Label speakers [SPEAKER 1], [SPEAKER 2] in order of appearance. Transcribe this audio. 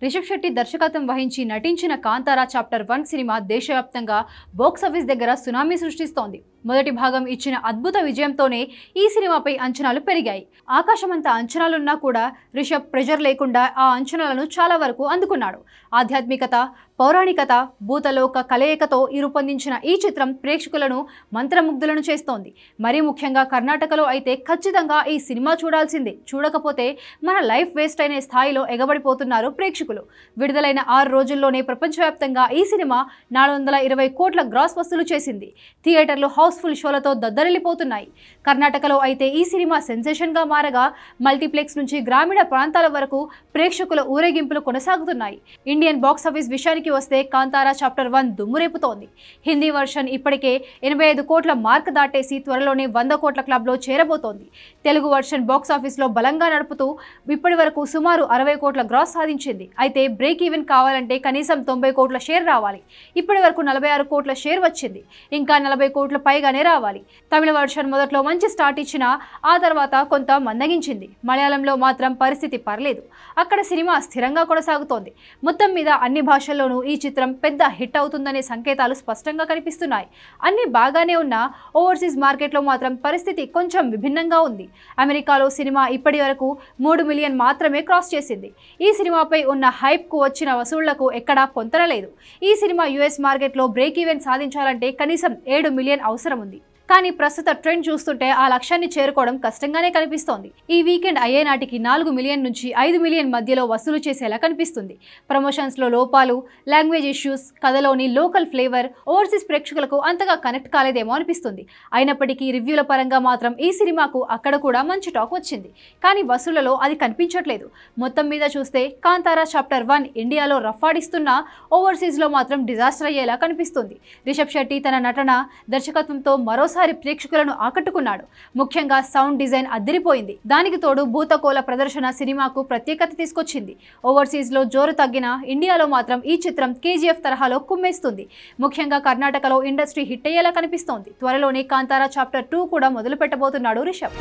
[SPEAKER 1] రిషబ్ శెట్టి దర్శకత్వం వహించి నటించిన కాంతారా చాప్టర్ 1 సినిమా దేశవ్యాప్తంగా బాక్స్ ఆఫీస్ దగ్గర సునామీ సృష్టిస్తోంది. మొదటి భాగం ఇచ్చిన అద్భుత విజయంతోనే ఈ సినిమాపై అంచనాలు పెరిగాయి. ఆకాశమంత అంచనాలున్నా కూడా రిషబ్ ప్రెజర్ లేకుండా ఆ అంచనాలను చాలా వరకు అందుకున్నాడు. ఆధ్యాత్మికత, పౌరాణికత, భూతలోక కలయికతో రూపొందించిన ఈ చిత్రం ప్రేక్షకులను మంత్రముగ్ధులను చేస్తోంది. మరీ ముఖ్యంగా కర్ణాటకలో అయితే ఖచ్చితంగా ఈ సినిమా చూడాల్సిందే. చూడకపోతే మన లైఫ్ వేస్ట్ అయిన స్థాయిలో ఎగబడిపోతున్నారు ప్రేక్షకులు. విడుదలైన 6 రోజుల్లోనే ప్రపంచవ్యాప్తంగా ఈ సినిమా 420 కోట్ల గ్రాస్ వసూలు చేసింది. థియేటర్లు హౌస్ఫుల్ షోలతో దద్దరిల్లిపోతున్నాయి. కర్ణాటకలో అయితే ఈ సినిమా సెన్సేషన్గా మారగా మల్టీప్లెక్స్ నుంచి గ్రామీణ ప్రాంతాల వరకు ప్రేక్షకుల ఊరేగింపులు కొనసాగుతున్నాయి. ఇండియన్ బాక్స్ ఆఫీస్ విషయానికి వస్తే కాంతారా చాప్టర్ 1 దుమ్మురేపుతోంది. హిందీ వర్షన్ ఇప్పటికే 85 కోట్ల మార్క్ దాటేసి త్వరలోనే 100 కోట్ల క్లబ్లో చేరబోతోంది. తెలుగు వర్షన్ బాక్స్ ఆఫీస్లో బలంగా నడుపుతూ ఇప్పటి వరకు సుమారు 60 కోట్ల గ్రాస్ సాధించింది. అయితే బ్రేక్ ఈవెన్ కావాలంటే కనీసం 90 కోట్ల షేర్ రావాలి. ఇప్పటి వరకు 46 కోట్ల షేర్ వచ్చింది. ఇంకా 40 కోట్ల పైగానే రావాలి. తమిళ వర్షన్ మొదట్లో మంచి స్టార్ట్ ఇచ్చినా ఆ తర్వాత కొంత మందగించింది. మలయాళంలో మాత్రం పరిస్థితి పర్లేదు. అక్కడ సినిమా స్థిరంగా కొనసాగుతోంది. మొత్తం మీద అన్ని భాషల్లోనూ ఈ చిత్రం పెద్ద హిట్ అవుతుందనే సంకేతాలు స్పష్టంగా కనిపిస్తున్నాయి. అన్ని బాగానే ఉన్నా ఓవర్సీస్ మార్కెట్లో మాత్రం పరిస్థితి కొంచెం విభిన్నంగా ఉంది. అమెరికాలో సినిమా ఇప్పటి వరకు 3 మిలియన్ మాత్రమే క్రాస్ చేసింది. ఈ సినిమాపై ఉన్న హైప్కు వచ్చిన వసూళ్లకు ఎక్కడా పొంతనలేదు. ఈ సినిమా యుఎస్ మార్కెట్లో బ్రేక్ ఈవెన్ సాధించాలంటే కనీసం 7 మిలియన్ అవసరం ఉంది. కానీ ప్రస్తుత ట్రెండ్ చూస్తుంటే ఆ లక్ష్యాన్ని చేరుకోవడం కష్టంగానే కనిపిస్తోంది. ఈ వీకెండ్ అయ్యే నాటికి 4 మిలియన్ నుంచి 5 మిలియన్ మధ్యలో వసూలు చేసేలా కనిపిస్తుంది. ప్రమోషన్స్లో లోపాలు, లాంగ్వేజ్ ఇష్యూస్, కథలోని లోకల్ ఫ్లేవర్ ఓవర్సీస్ ప్రేక్షకులకు అంతగా కనెక్ట్ కాలేదేమో అనిపిస్తుంది. అయినప్పటికీ రివ్యూల పరంగా మాత్రం ఈ సినిమాకు అక్కడ కూడా మంచి టాక్ వచ్చింది. కానీ వసూళ్లలో అది కనిపించట్లేదు. మొత్తం మీద చూస్తే కాంతారా చాప్టర్ 1 ఇండియాలో రఫాడిస్తున్నా ఓవర్సీస్లో మాత్రం డిజాస్టర్ అయ్యేలా కనిపిస్తుంది. రిషబ్ శెట్టి తన నటన, దర్శకత్వంతో మరోసారి ప్రేక్షకులను ఆకట్టుకున్నాడు. ముఖ్యంగా సౌండ్ డిజైన్ అదిరిపోయింది. దానికి తోడు భూతకోల ప్రదర్శన సినిమాకు ప్రత్యేకత తీసుకొచ్చింది. ఓవర్సీస్ లో జోరు తగ్గినా ఇండియాలో మాత్రం ఈ చిత్రం కేజీఎఫ్ తరహాలో కుమ్మేస్తుంది. ముఖ్యంగా కర్ణాటకలో ఇండస్ట్రీ హిట్ అయ్యేలా కనిపిస్తోంది. త్వరలోనే కాంతారా చాప్టర్ 2 కూడా మొదలు పెట్టబోతున్నాడు రిషబ్.